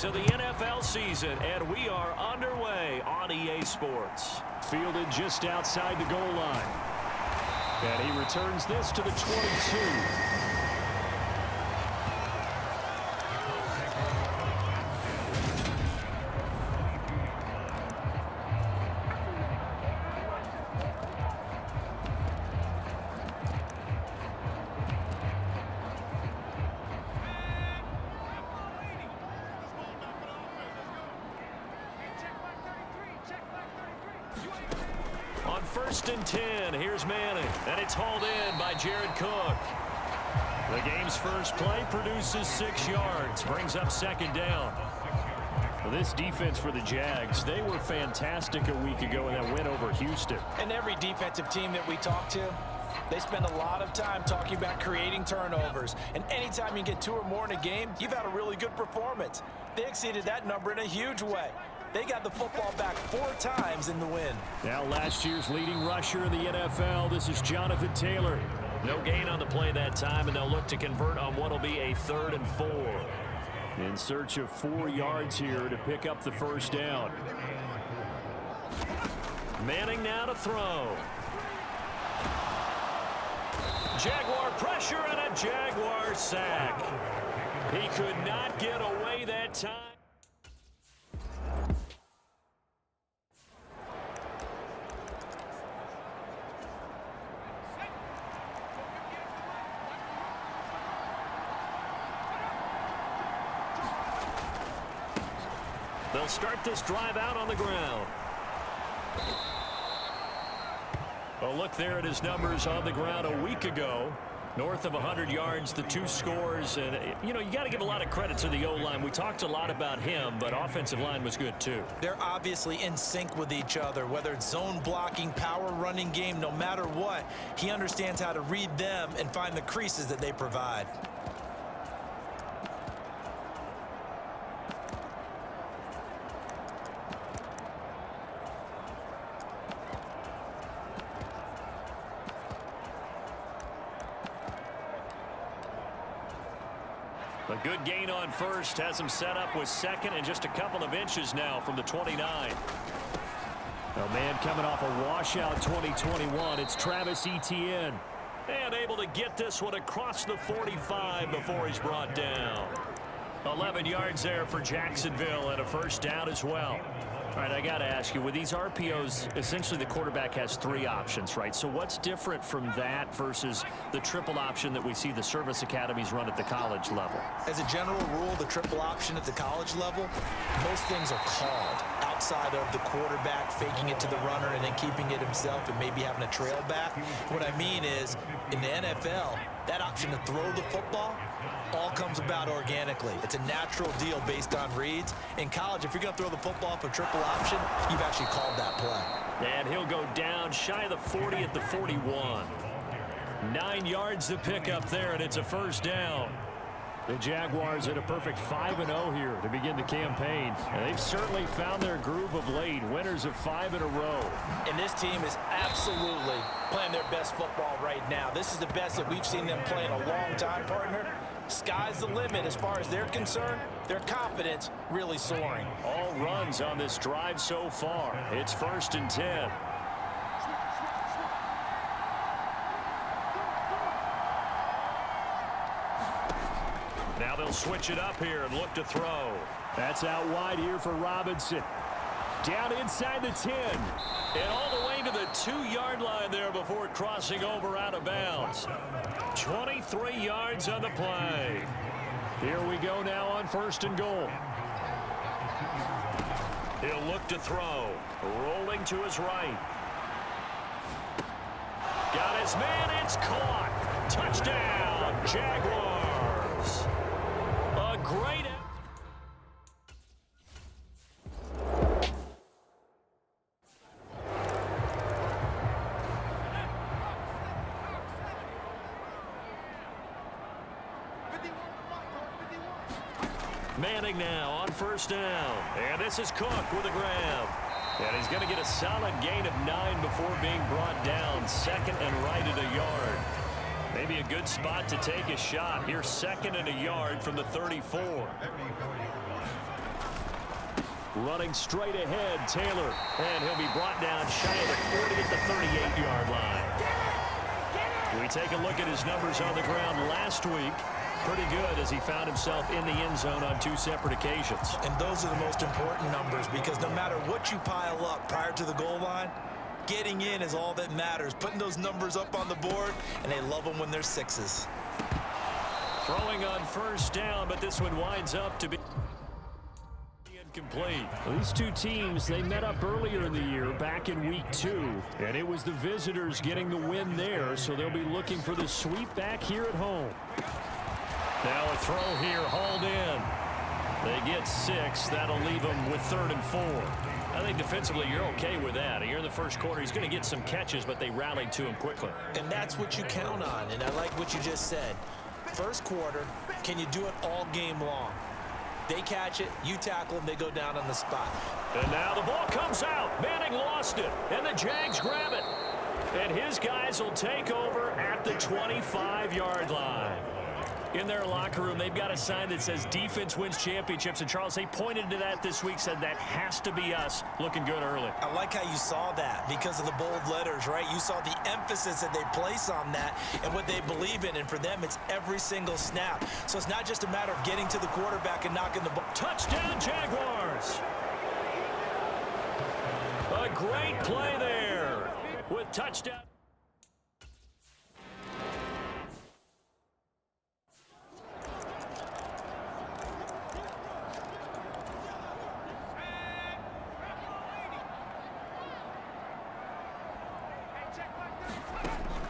weeks of the NFL season, and we are underway on EA Sports. Fielded just outside the goal line. And he returns this to the 22. On 1st and 10, here's Manning, and it's hauled in by Jared Cook. The game's first play produces 6 yards, brings up 2nd down. Well, this defense for the Jags, they were fantastic a week ago in that win over Houston. And every defensive team that we talk to, they spend a lot of time talking about creating turnovers. And anytime you get 2 or more in a game, you've had a really good performance. They exceeded that number in a huge way. They got the football back 4 times in the win. Now last year's leading rusher in the NFL, this is Jonathan Taylor. No gain on the play that time, and they'll look to convert on what will be a 3rd and 4. In search of 4 yards here to pick up the 1st down. Manning now to throw. Jaguar pressure and a Jaguar sack. He could not get away that time. They'll start this drive out on the ground. Oh, look there at his numbers on the ground a week ago. North of 100 yards, the 2 scores. And, you got to give a lot of credit to the O-line. We talked a lot about him, but offensive line was good too. They're obviously in sync with each other, whether it's zone blocking, power running game, no matter what. He understands how to read them and find the creases that they provide. A good gain on 1st has him set up with 2nd and just a couple of inches now from the 29. A man coming off a washout 2021. It's Travis Etienne. And able to get this one across the 45 before he's brought down. 11 yards there for Jacksonville and a 1st down as well. All right, I got to ask you, with these RPOs, essentially the quarterback has 3 options, right? So what's different from that versus the triple option that we see the service academies run at the college level? As a general rule, the triple option at the college level, most things are called outside of the quarterback faking it to the runner and then keeping it himself and maybe having a trail back. What I mean is, in the NFL, that option to throw the football all comes about organically. It's a natural deal based on reads. In college, if you're going to throw the football for triple option, you've actually called that play. And he'll go down shy of the 40 at the 41. 9 yards to pick up there, and it's a 1st down. The Jaguars at a perfect 5-0 here to begin the campaign. And they've certainly found their groove of late. Winners of 5 in a row. And this team is absolutely playing their best football right now. This is the best that we've seen them play in a long time, partner. Sky's the limit as far as they're concerned. Their confidence really soaring. All runs on this drive so far. It's 1st and 10. Now they'll switch it up here and look to throw. That's out wide here for Robinson. Down inside the 10. And all the way to the 2-yard line there before crossing over out of bounds. 23 yards on the play. Here we go now on 1st and goal. He'll look to throw. Rolling to his right. Got his man. It's caught. Touchdown, Jaguars. A great... Manning now on 1st down. And this is Cook with a grab. And he's going to get a solid gain of 9 before being brought down. 2nd and right at a yard. Maybe a good spot to take a shot. Here's 2nd and a yard from the 34. Running straight ahead, Taylor. And he'll be brought down shy of the 40 at the 38-yard line. We take a look at his numbers on the ground last week. Pretty good as he found himself in the end zone on 2 separate occasions. And those are the most important numbers because no matter what you pile up prior to the goal line, getting in is all that matters. Putting those numbers up on the board, and they love them when they're 6s. Throwing on first down, but this one winds up to be incomplete. These two teams, they met up earlier in the year back in week 2, and it was the visitors getting the win there, so they'll be looking for the sweep back here at home. Now a throw here, hauled in. They get 6. That'll leave them with 3rd and 4. I think defensively you're okay with that. Here in the first quarter, he's going to get some catches, but they rallied to him quickly. And that's what you count on, and I like what you just said. First quarter, can you do it all game long? They catch it, you tackle them, they go down on the spot. And now the ball comes out. Manning lost it, and the Jags grab it. And his guys will take over at the 25-yard line. In their locker room, they've got a sign that says defense wins championships. And, Charles, they pointed to that this week, said that has to be us. Looking good early. I like how you saw that because of the bold letters, right? You saw the emphasis that they place on that and what they believe in. And for them, it's every single snap. So it's not just a matter of getting to the quarterback and knocking the ball. Touchdown, Jaguars. A great play there with touchdown.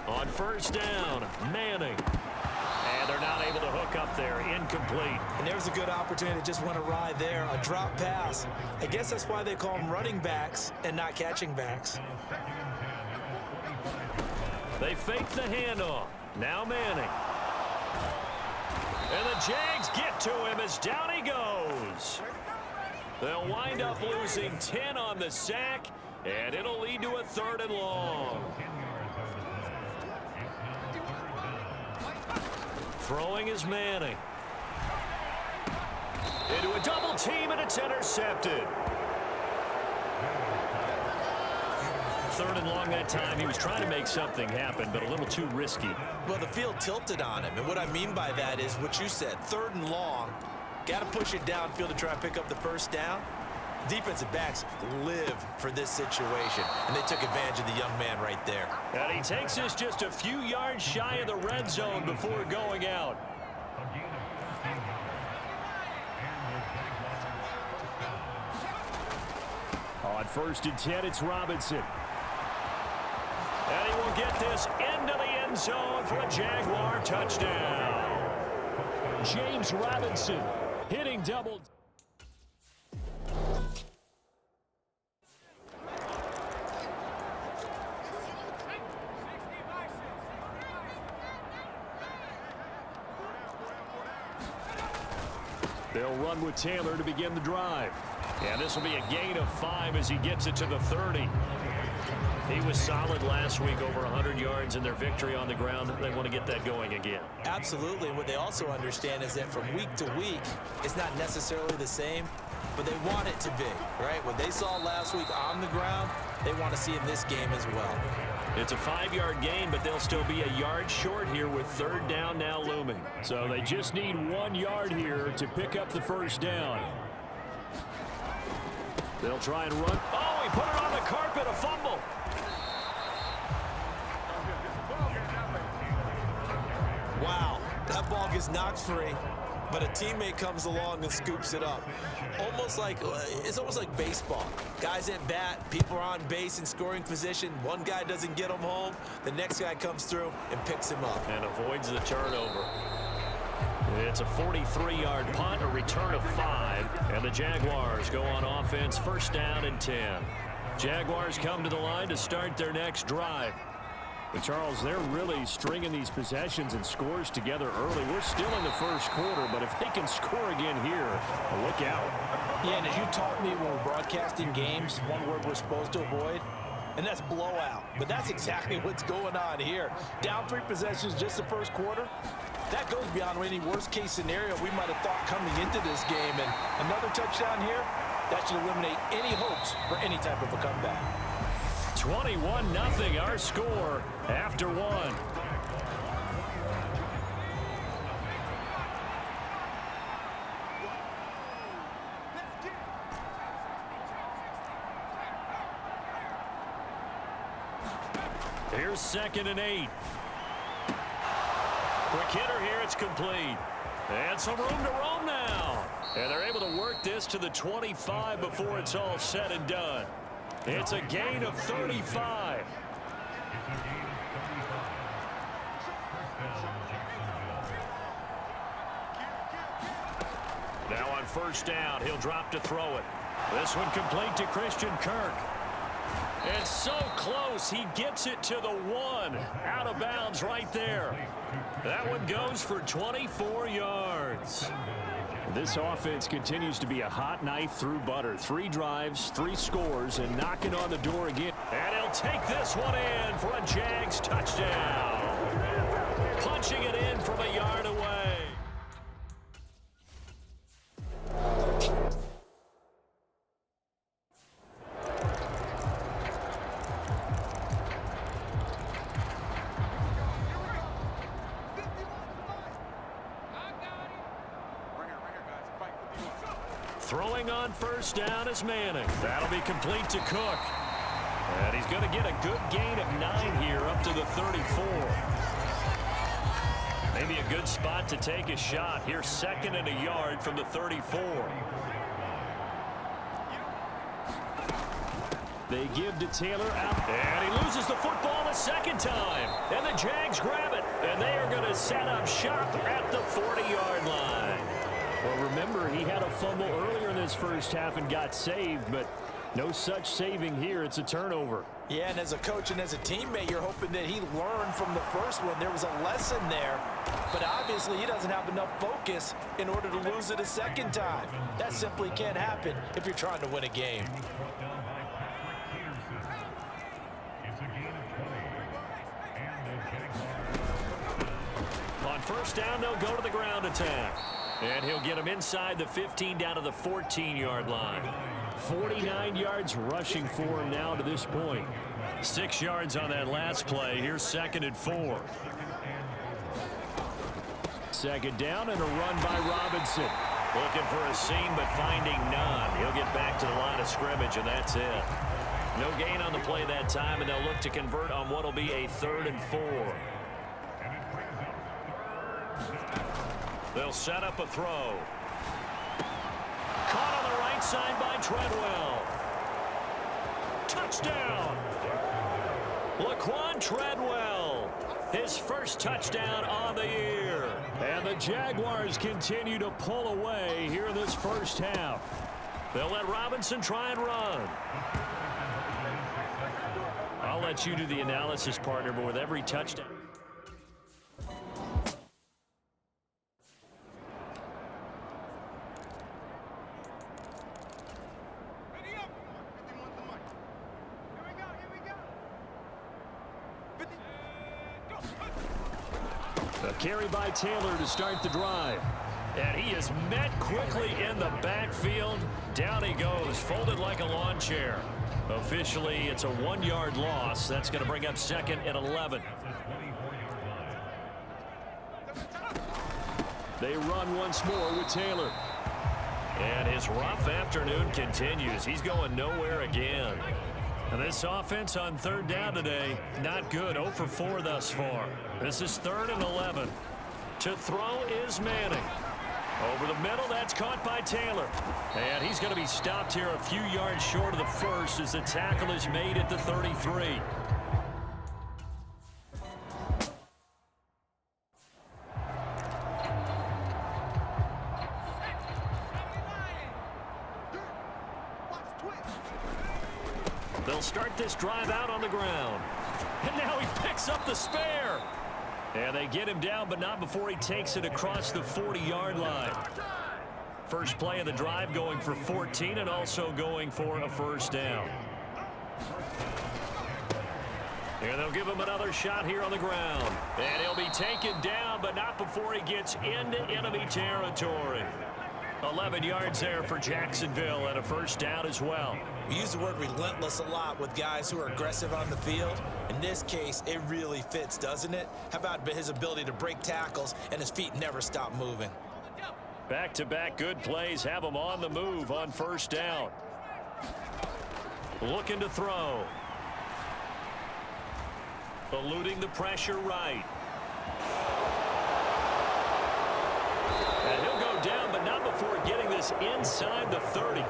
On first down, Manning. And they're not able to hook up there. Incomplete. And there's a good opportunity to just want to ride there. A drop pass. I guess that's why they call them running backs and not catching backs. They fake the handoff. Now Manning. And the Jags get to him as down he goes. They'll wind up losing 10 on the sack, and it'll lead to a 3rd and long. Throwing is Manning. Into a double team, and it's intercepted. 3rd and long that time. He was trying to make something happen, but a little too risky. Well, the field tilted on him, and what I mean by that is what you said. 3rd and long, got to push it downfield to try and pick up the first down. Defensive backs live for this situation, and they took advantage of the young man right there. And he takes us just a few yards shy of the red zone before going out. On 1st and 10, it's Robinson. And he will get this into the end zone for a Jaguar touchdown. James Robinson hitting double. They'll run with Taylor to begin the drive. And this will be a gain of 5 as he gets it to the 30. He was solid last week, over 100 yards in their victory on the ground. They want to get that going again. Absolutely. And what they also understand is that from week to week, it's not necessarily the same, but they want it to be, right? What they saw last week on the ground, they want to see in this game as well. It's a 5-yard gain, but they'll still be a yard short here with 3rd down now looming. So they just need 1 yard here to pick up the first down. They'll try and run. Oh, he put it on the carpet, a fumble. Wow, that ball gets knocked free, but a teammate comes along and scoops it up. It's almost like baseball. Guys at bat, people are on base in scoring position. One guy doesn't get him home. The next guy comes through and picks him up. And avoids the turnover. It's a 43-yard punt, a return of 5, and the Jaguars go on offense, 1st down and 10. Jaguars come to the line to start their next drive. But Charles, they're really stringing these possessions and scores together early. We're still in the first quarter, but if they can score again here, look out. Yeah, and as you taught me when we're broadcasting games, one word we're supposed to avoid, and that's blowout. But that's exactly what's going on here. Down 3 possessions just the first quarter. That goes beyond any worst-case scenario we might have thought coming into this game. And another touchdown here, That should eliminate any hopes for any type of a comeback. 21-0 our score after one. Here's 2nd and 8. Quick hitter here, it's complete. And some room to roam now. And they're able to work this to the 25 before it's all said and done. It's a gain of 35. Now on 1st down, he'll drop to throw it. This one complete to Christian Kirk. It's so close, he gets it to the 1. Out of bounds right there. That one goes for 24 yards. This offense continues to be a hot knife through butter. 3 drives, 3 scores, and knocking on the door again. And he'll take this one in for a Jags touchdown. Punching it in from a yard away. Throwing on 1st down is Manning. That'll be complete to Cook. And he's going to get a good gain of 9 here up to the 34. Maybe a good spot to take a shot. Here's 2nd and a yard from the 34. They give to Taylor out. And he loses the football a 2nd time. And the Jags grab it. And they are going to set up shop at the 40-yard line. Well, remember, he had a fumble earlier in this 1st half and got saved, but no such saving here. It's a turnover. Yeah, and as a coach and as a teammate, you're hoping that he learned from the first one. There was a lesson there, but obviously he doesn't have enough focus in order to lose it a 2nd time. That simply can't happen if you're trying to win a game. On 1st down, they'll go to the ground attack. And he'll get him inside the 15 down to the 14-yard line. 49 yards rushing for him now to this point. 6 yards on that last play. Here's 2nd and 4. 2nd down and a run by Robinson. Looking for a seam but finding none. He'll get back to the line of scrimmage, and that's it. No gain on the play that time, and they'll look to convert on what will be a 3rd and 4. They'll set up a throw. Caught on the right side by Treadwell. Touchdown! Laquan Treadwell. His 1st touchdown on the year. And the Jaguars continue to pull away here in this 1st half. They'll let Robinson try and run. I'll let you do the analysis, partner, but with every touchdown. A carry by Taylor to start the drive. And he is met quickly in the backfield. Down he goes, folded like a lawn chair. Officially, it's a 1-yard loss. That's going to bring up 2nd and 11. They run once more with Taylor. And his rough afternoon continues. He's going nowhere again. And this offense on 3rd down today, not good. 0 for 4 thus far. This is 3rd and 11. To throw is Manning. Over the middle, that's caught by Taylor. And he's going to be stopped here a few yards short of the 1st as the tackle is made at the 33. They'll start this drive out on the ground. And now he picks up the spare. And they get him down, but not before he takes it across the 40-yard line. First play of the drive going for 14 and also going for a 1st down. And they'll give him another shot here on the ground. And he'll be taken down, but not before he gets into enemy territory. 11 yards there for Jacksonville and a first down as well. We use the word relentless a lot with guys who are aggressive on the field. In this case, it really fits, doesn't it? How about his ability to break tackles and his feet never stop moving? Back-to-back good plays have him on the move on first down. Looking to throw. Eluding the pressure right. And he'll go down, but not before getting this inside the 30.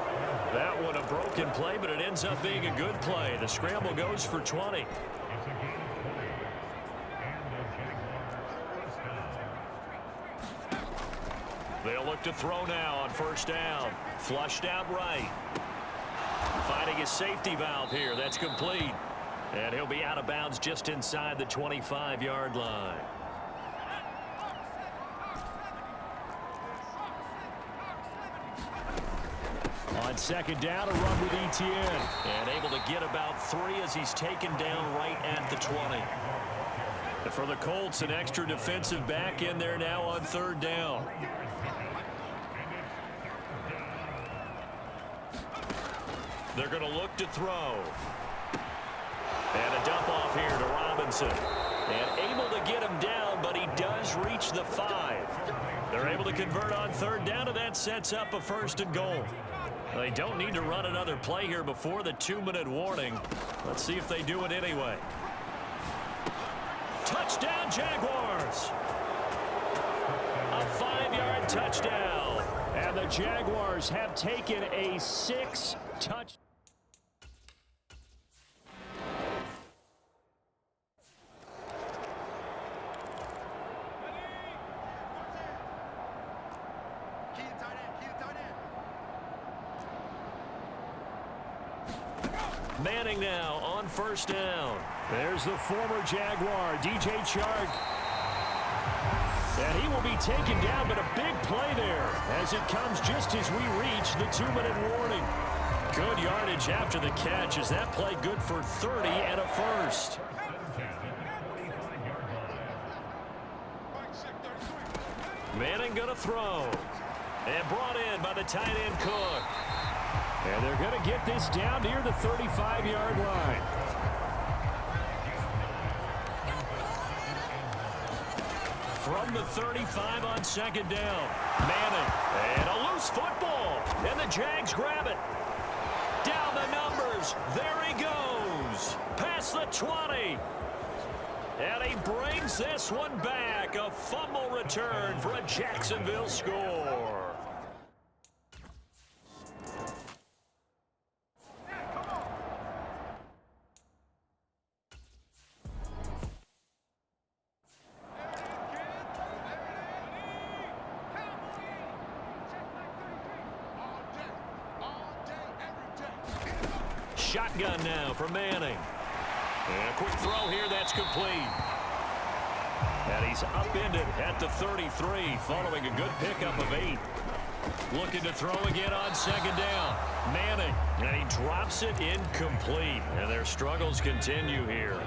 That one a broken play, but it ends up being a good play. The scramble goes for 20. They'll look to throw now on first down. Flushed out right. Finding his safety valve here. That's complete. And he'll be out of bounds just inside the 25-yard line. On second down, a run with Etienne. And able to get about 3 as he's taken down right at the 20. For the Colts, an extra defensive back in there now on third down. They're going to look to throw. And a dump off here to Robinson. And able to get him down, but he does reach the 5. They're able to convert on third down, and that sets up a first and goal. They don't need to run another play here before the 2-minute warning. Let's see if they do it anyway. Touchdown, Jaguars! A 5-yard touchdown. And the Jaguars have taken a 6-touchdown. Manning now on first down. There's the former Jaguar, DJ Chark. And he will be taken down, but a big play there as it comes just as we reach the 2-minute warning. Good yardage after the catch. Is that play good for 30 and a first? Manning going to throw. And brought in by the tight end Cook. And they're going to get this down near the 35-yard line. From the 35 on second down. Manning. And a loose football. And the Jags grab it. Down the numbers. There he goes. Past the 20. And he brings this one back. A fumble return for a Jacksonville score. Shotgun now for Manning. And a quick throw here, that's complete. And he's upended at the 33 following a good pickup of 8. Looking to throw again on second down. Manning, and he drops it incomplete. And their struggles continue here.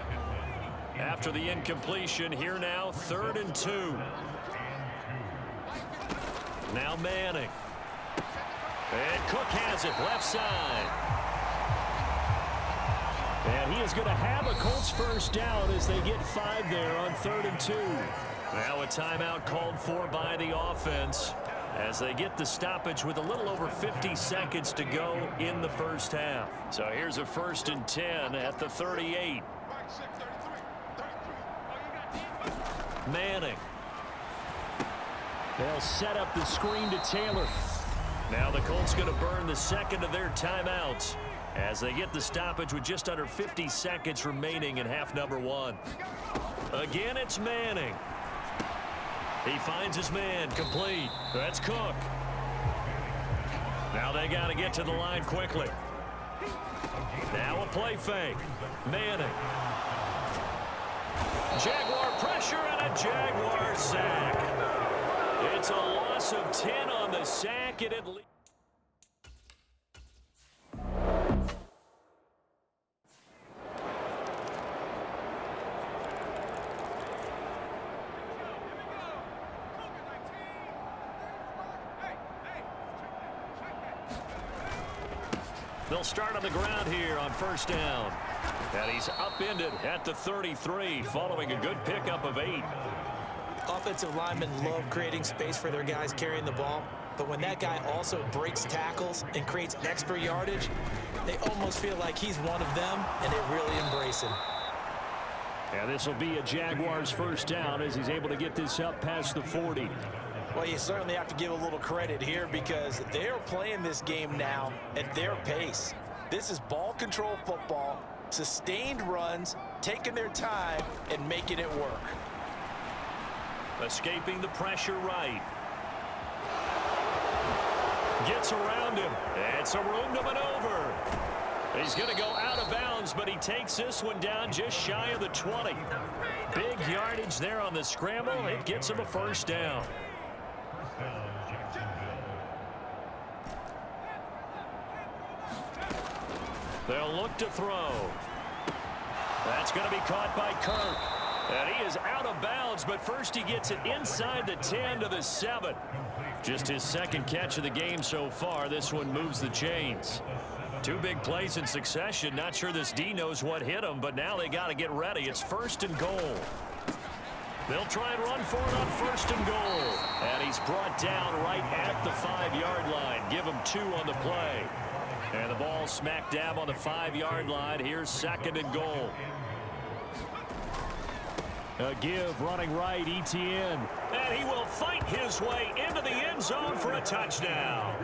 After the incompletion, here now, 3rd and 2. Now Manning. And Cook has it, left side. And he is going to have a Colts first down as they get 5 there on 3rd and 2. Now a timeout called for by the offense as they get the stoppage with a little over 50 seconds to go in the first half. So here's a 1st and 10 at the 38. Manning. They'll set up the screen to Taylor. Now the Colts going to burn the second of their timeouts as they get the stoppage with just under 50 seconds remaining in half number 1. Again, it's Manning. He finds his man, complete. That's Cook. Now they got to get to the line quickly. Now a play fake. Manning. Jaguar pressure and a Jaguar sack. It's a loss of 10 on the sack, and it leads. They'll start on the ground here on first down. And he's upended at the 33 following a good pickup of 8. Offensive linemen love creating space for their guys carrying the ball, but when that guy also breaks tackles and creates extra yardage, they almost feel like he's one of them, and they really embrace him. And this will be a Jaguars first down as he's able to get this up past the 40. Well, you certainly have to give a little credit here because they're playing this game now at their pace. This is ball control football, sustained runs, taking their time, and making it work. Escaping the pressure right. Gets around him. It's a room to maneuver. He's going to go out of bounds, but he takes this one down just shy of the 20. Big yardage there on the scramble. It gets him a first down. They'll look to throw. That's going to be caught by Kirk. And he is out of bounds, but first he gets it inside the 10 to the 7. Just his second catch of the game so far. This one moves the chains. 2 big plays in succession. Not sure this D knows what hit him, but now they got to get ready. It's first and goal. They'll try and run for it on first and goal. And he's brought down right at the 5-yard line. Give him 2 on the play. And the ball smack dab on the 5-yard line. Here's second and goal. A give running right, ETN. And he will fight his way into the end zone for a touchdown.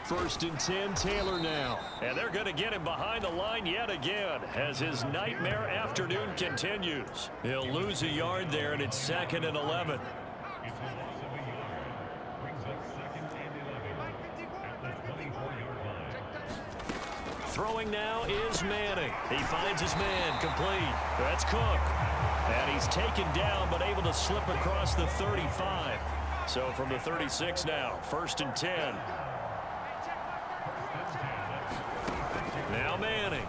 First and 10, Taylor now. And they're going to get him behind the line yet again as his nightmare afternoon continues. He'll lose a yard there, and it's second and 11. Throwing now is Manning. He finds his man complete. That's Cook. And he's taken down but able to slip across the 35. So from the 36 now, first and 10. Now Manning.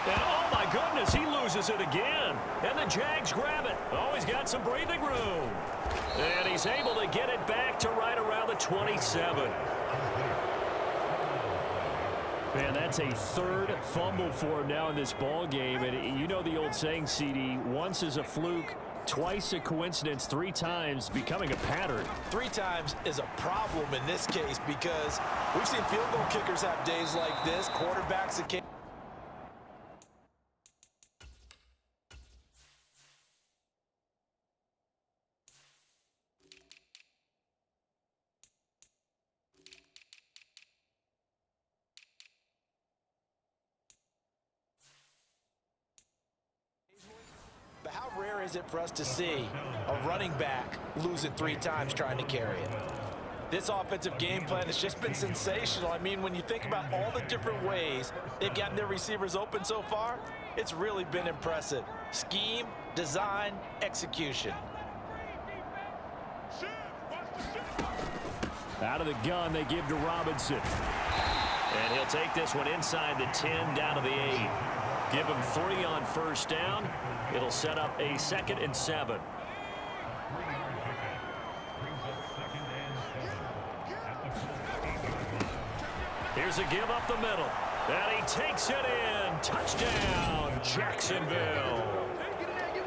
And oh my goodness, he loses it again. And the Jags grab it. Oh, he's got some breathing room. And he's able to get it back to right around the 27. Man, that's a third fumble for him now in this ball game. And you know the old saying, CD, once is a fluke, twice a coincidence, 3 times becoming a pattern. 3 times is a problem in this case because we've seen field goal kickers have days like this. Quarterbacks that can't. But how rare is it for us to see a running back lose it 3 times trying to carry it? This offensive game plan has just been sensational. I mean, when you think about all the different ways they've gotten their receivers open so far, it's really been impressive. Scheme, design, execution. Out of the gun, they give to Robinson. And he'll take this one inside the 10 down to the 8. Give him 3 on first down. It'll set up a second and 7. Here's a give up the middle. And he takes it in. Touchdown, Jacksonville.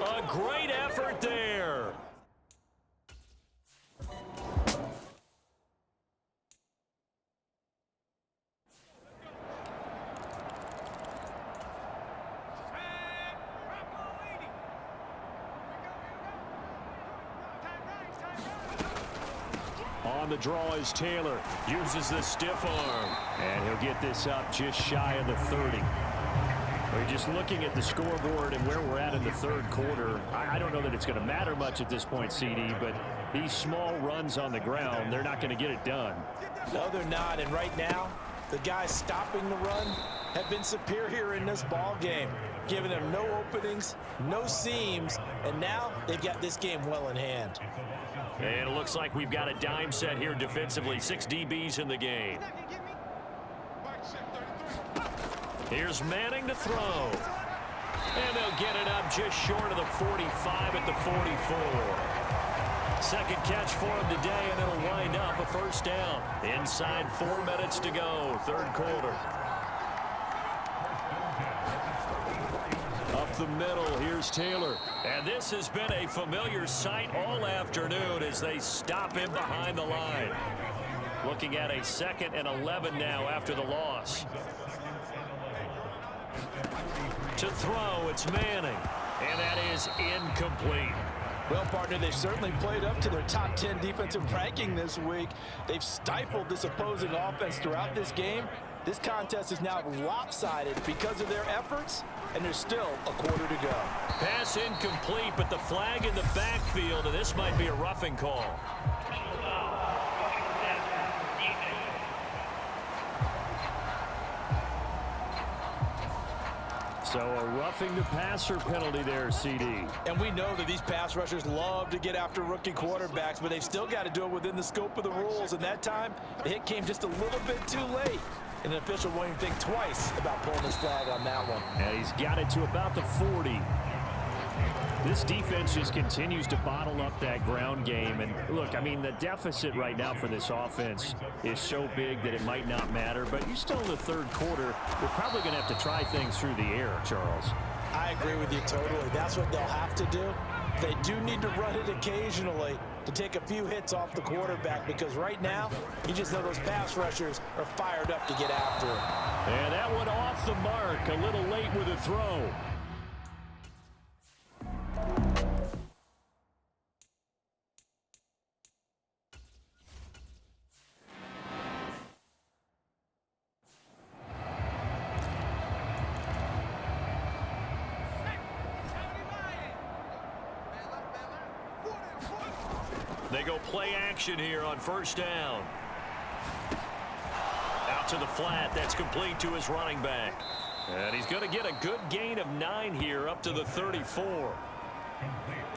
A great effort there. On the draw is Taylor. Uses the stiff arm. And he'll get this up just shy of the 30. We're just looking at the scoreboard and where we're at in the third quarter. I don't know that it's going to matter much at this point, CD, but these small runs on the ground, they're not going to get it done. No, they're not. And right now, the guys stopping the run have been superior in this ball game, giving them no openings, no seams, and now they've got this game well in hand. And it looks like we've got a dime set here defensively. 6 DBs in the game. Here's Manning to throw. And they'll get it up just short of the 45 at the 44. Second catch for him today, and it'll wind up a first down. Inside 4 minutes to go, third quarter. Up the middle, here's Taylor. And this has been a familiar sight all afternoon as they stop him behind the line. Looking at a 2nd and 11 now after the loss. To throw, it's Manning. And that is incomplete. Well, partner, they've certainly played up to their top 10 defensive ranking this week. They've stifled this opposing offense throughout this game. This contest is now lopsided because of their efforts, and there's still a quarter to go. Pass incomplete, but the flag in the backfield, and this might be a roughing call. So a roughing the passer penalty there, CD. And we know that these pass rushers love to get after rookie quarterbacks, but they've still got to do it within the scope of the rules. And that time, the hit came just a little bit too late. And the official won't even think twice about pulling his flag on that one. And he's got it to about the 40. This defense just continues to bottle up that ground game. And look, I mean, the deficit right now for this offense is so big that it might not matter. But you're still in the third quarter. We're probably going to have to try things through the air, Charles. I agree with you totally. That's what they'll have to do. They do need to run it occasionally to take a few hits off the quarterback, because right now, you just know those pass rushers are fired up to get after him. And that one off the mark, a little late with a throw. They go play action here on first down. Out to the flat. That's complete to his running back. And he's going to get a good gain of 9 here up to the 34.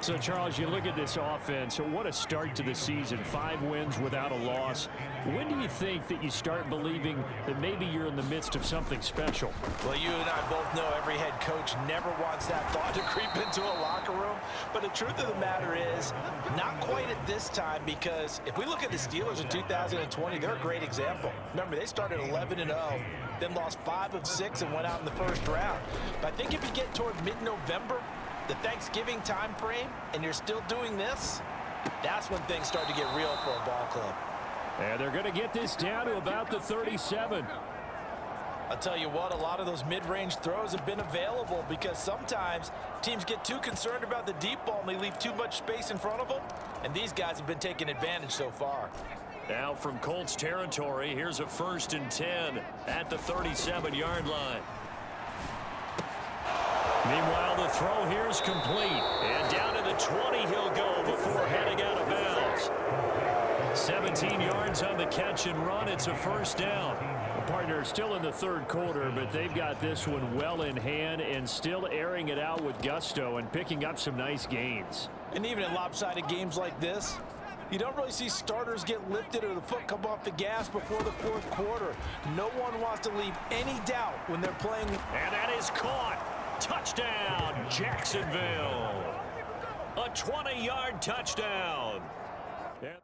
So, Charles, you look at this offense. What a start to the season. 5 wins without a loss. When do you think that you start believing that maybe you're in the midst of something special? Well, you and I both know every head coach never wants that thought to creep into a locker room. But the truth of the matter is, not quite at this time, because if we look at the Steelers in 2020, they're a great example. Remember, they started 11-0, then lost 5 of 6 and went out in the first round. But I think if you get toward mid-November, the Thanksgiving time frame, and you're still doing this, that's when things start to get real for a ball club. And they're going to get this down to about the 37. I'll tell you what, a lot of those mid-range throws have been available, because sometimes teams get too concerned about the deep ball and they leave too much space in front of them, and these guys have been taking advantage so far. Now from Colts territory, here's a 1st and 10 at the 37-yard line. Meanwhile, the throw here is complete. And down to the 20 he'll go before heading out of bounds. 17 yards on the catch and run. It's a first down. The partner is still in the third quarter, but they've got this one well in hand and still airing it out with gusto and picking up some nice gains. And even in lopsided games like this, you don't really see starters get lifted or the foot come off the gas before the fourth quarter. No one wants to leave any doubt when they're playing. And that is caught. Touchdown, Jacksonville. A 20-yard touchdown. Yep.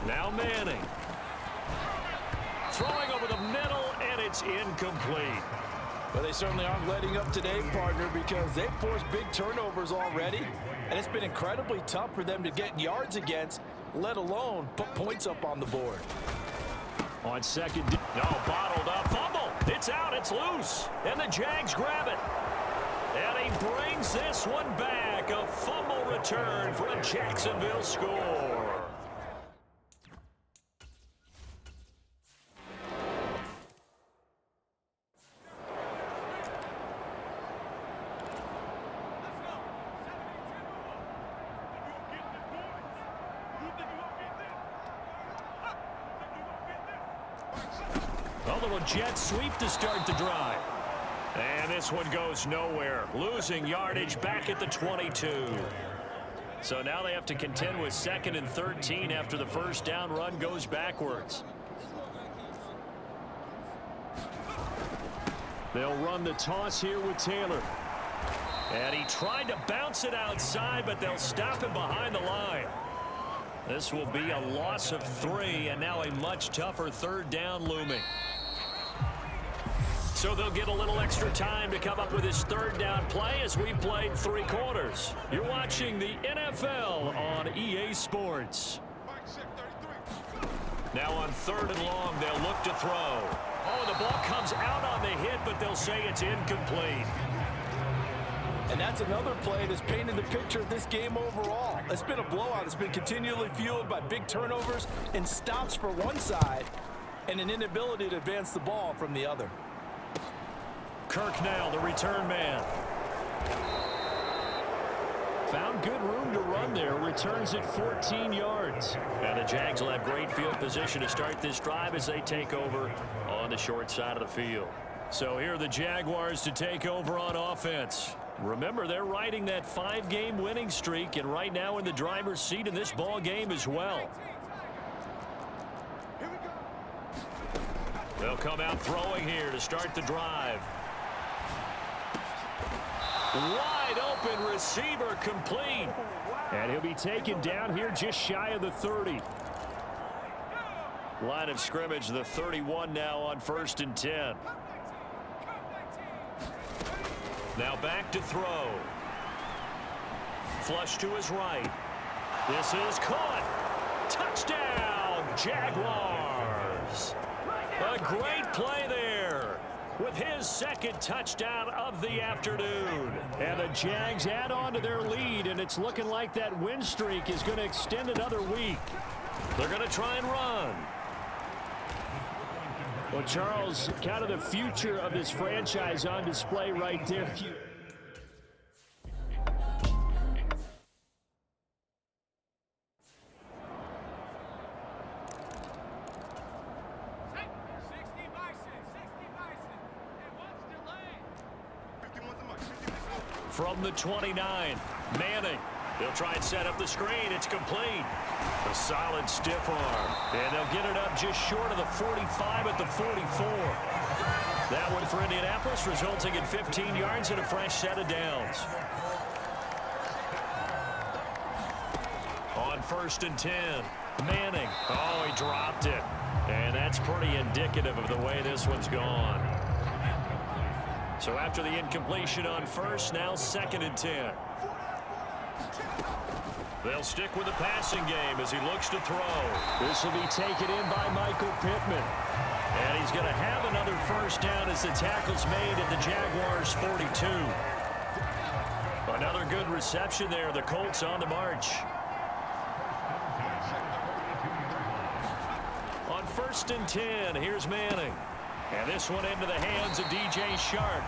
Now Manning. Throwing over the middle, and it's incomplete. Well, they certainly aren't letting up today, partner, because they've forced big turnovers already, and it's been incredibly tough for them to get yards against, let alone put points up on the board. On second, no, bottled up, fumble. It's out, it's loose, and the Jags grab it. And he brings this one back, a fumble return for a Jacksonville score. A little jet sweep to start the drive. And this one goes nowhere. Losing yardage back at the 22. So now they have to contend with 2nd and 13 after the first down run goes backwards. They'll run the toss here with Taylor. And he tried to bounce it outside, but they'll stop him behind the line. This will be a loss of 3, and now a much tougher 3rd down looming. So they'll get a little extra time to come up with his 3rd down play as we've played 3 quarters. You're watching the NFL on EA Sports. Now on 3rd and long, they'll look to throw. Oh, the ball comes out on the hit, but they'll say it's incomplete. And that's another play that's painted the picture of this game overall. It's been a blowout. It's been continually fueled by big turnovers and stops for one side and an inability to advance the ball from the other. Kirk now, the return man. Found good room to run there. Returns at 14 yards. And the Jags will have great field position to start this drive as they take over on the short side of the field. So here are the Jaguars to take over on offense. Remember, they're riding that 5-game winning streak, and right now in the driver's seat in this ball game as well. They'll come out throwing here to start the drive. Wide open receiver complete. And he'll be taken down here just shy of the 30. Line of scrimmage, the 31 now on 1st and 10. Now back to throw. Flush to his right. This is caught. Touchdown, Jaguars. A great play there with his 2nd touchdown of the afternoon. And the Jags add on to their lead, and it's looking like that win streak is going to extend another week. They're going to try and run. Well, Charles, kind of the future of this franchise on display right there. From the 29, Manning. They'll try and set up the screen. It's complete. A solid stiff arm. And they'll get it up just short of the 45 at the 44. That one for Indianapolis, resulting in 15 yards and a fresh set of downs. On 1st and 10, Manning. Oh, he dropped it. And that's pretty indicative of the way this one's gone. So after the incompletion on 1st, now 2nd and 10. They'll stick with the passing game as he looks to throw. This will be taken in by Michael Pittman. And he's going to have another 1st down as the tackle's made at the Jaguars' 42. Another good reception there. The Colts on the march. On 1st and 10, here's Manning. And this one into the hands of DJ Shark.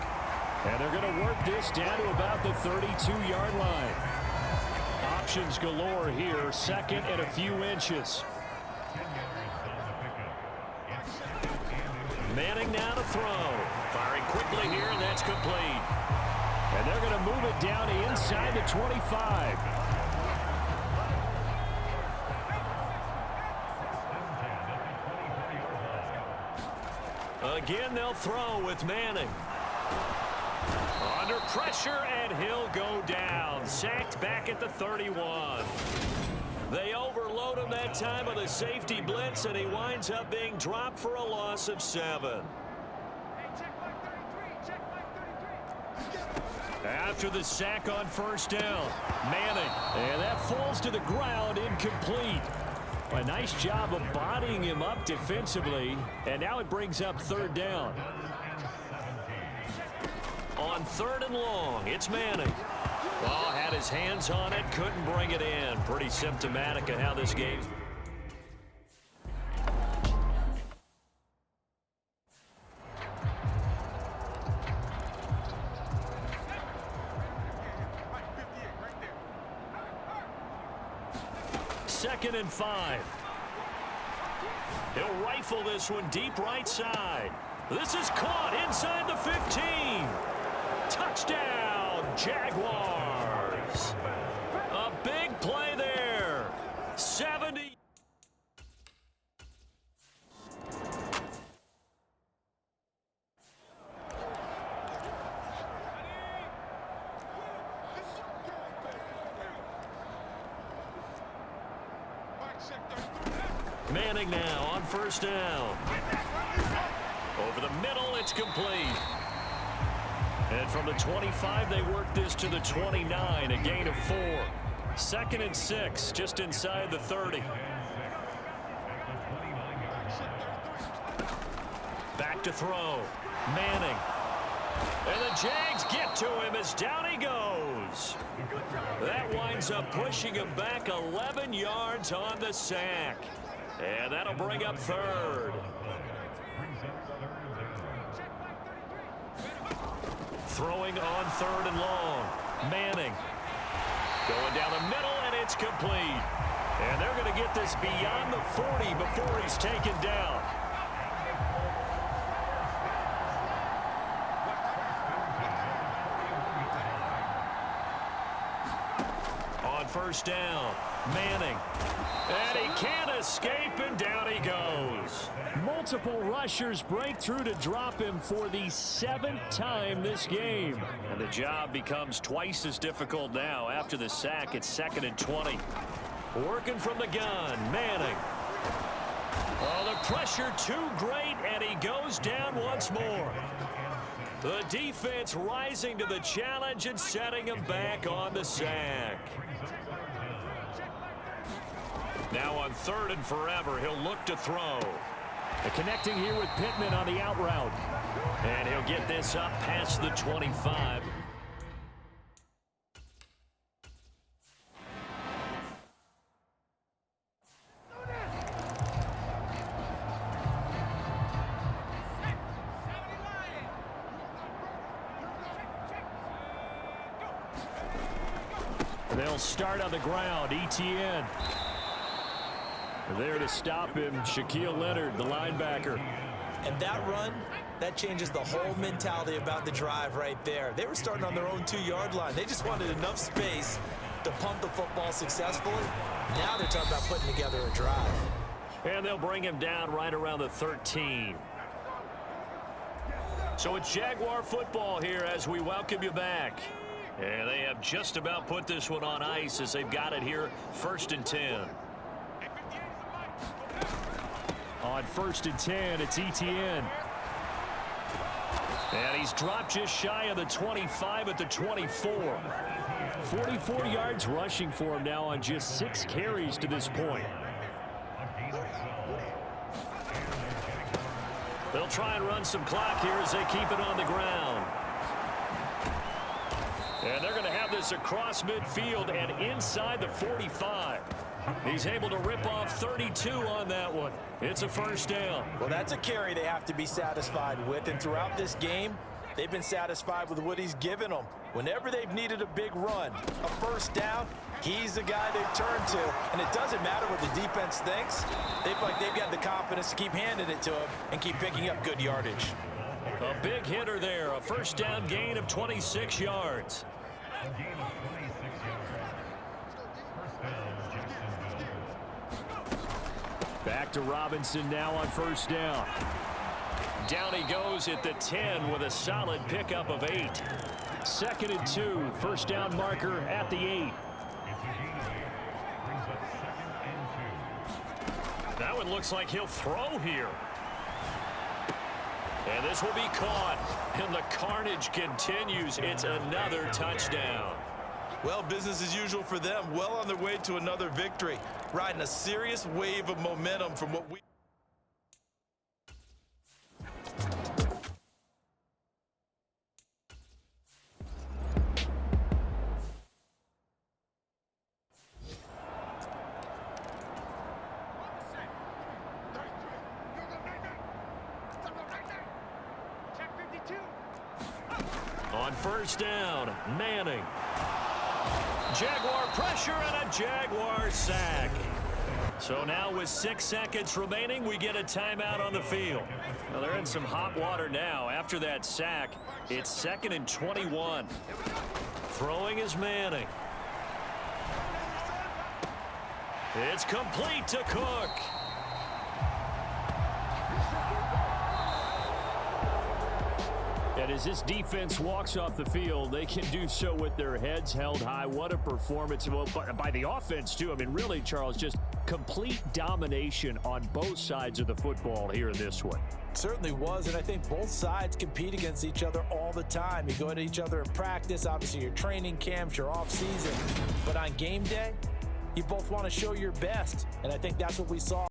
And they're going to work this down to about the 32-yard line. Options galore here, 2nd and a few inches. Manning now to throw. Firing quickly here, and that's complete. And they're going to move it down to inside the 25. Again, they'll throw with Manning. Under pressure, and he'll go down. Sacked back at the 31. They overload him that time with a safety blitz, and he winds up being dropped for a loss of 7. After the sack on 1st down, Manning. And that falls to the ground, incomplete. A nice job of bodying him up defensively, and now it brings up 3rd down. On 3rd and long, it's Manning. Oh, had his hands on it, couldn't bring it in. Pretty symptomatic of how this game. Second and 5. He'll rifle this one deep right side. This is caught inside the 15. Touchdown, Jaguars. A big play there. 70. Manning now on first down. Over the middle, it's complete. And from the 25, they work this to the 29, a gain of 4. 2nd and 6, just inside the 30. Back to throw. Manning. And the Jags get to him as down he goes. That winds up pushing him back 11 yards on the sack. And that'll bring up 3rd. Throwing on 3rd and long. Manning. Going down the middle, and it's complete. And they're going to get this beyond the 40 before he's taken down. On first down, Manning. And he can't escape, and down he goes. Multiple rushers break through to drop him for the 7th time this game. And the job becomes twice as difficult now. After the sack, it's 2nd and 20. Working from the gun, Manning. Oh, the pressure too great, and he goes down once more. The defense rising to the challenge and setting him back on the sack. Now on 3rd and forever, he'll look to throw. Connecting here with Pittman on the out route. And he'll get this up past the 25. They'll start on the ground. ETN. There to stop him, Shaquille Leonard, the linebacker. And that run, that changes the whole mentality about the drive right there. They were starting on their own 2-yard line. They just wanted enough space to pump the football successfully. Now they're talking about putting together a drive. And they'll bring him down right around the 13. So it's Jaguar football here as we welcome you back. And they have just about put this one on ice as they've got it here, 1st and 10. On 1st and 10, it's ETN. And he's dropped just shy of the 25 at the 24. 44 yards rushing for him now on just 6 carries to this point. They'll try and run some clock here as they keep it on the ground. And they're going to have this across midfield and inside the 45. He's able to rip off 32 on that one. It's a 1st down. Well, that's a carry they have to be satisfied with. And throughout this game, they've been satisfied with what he's given them. Whenever they've needed a big run, a 1st down, he's the guy they've turned to. And it doesn't matter what the defense thinks. They feel like they've got the confidence to keep handing it to him and keep picking up good yardage. A big hitter there. A 1st down gain of 26 yards. Back to Robinson now on 1st down. Down he goes at the 10 with a solid pickup of 8. 2nd and 2, 1st down marker at the 8. That one looks like he'll throw here. And this will be caught. And the carnage continues. It's another touchdown. Well, business as usual for them. Well on their way to another victory. Riding a serious wave of momentum from what we... On 1st down, Manning. Jaguar pressure and a Jaguar sack. So now with 6 seconds remaining, we get a timeout on the field. Well, they're in some hot water now. After that sack, it's 2nd and 21. Throwing is Manning. It's complete to Cook. And as this defense walks off the field, they can do so with their heads held high. What a performance by the offense, too. I mean, really, Charles, just complete domination on both sides of the football here in this one. Certainly was, and I think both sides compete against each other all the time. You go at each other in practice, obviously your training camps, your off season, but on game day, you both want to show your best, and I think that's what we saw.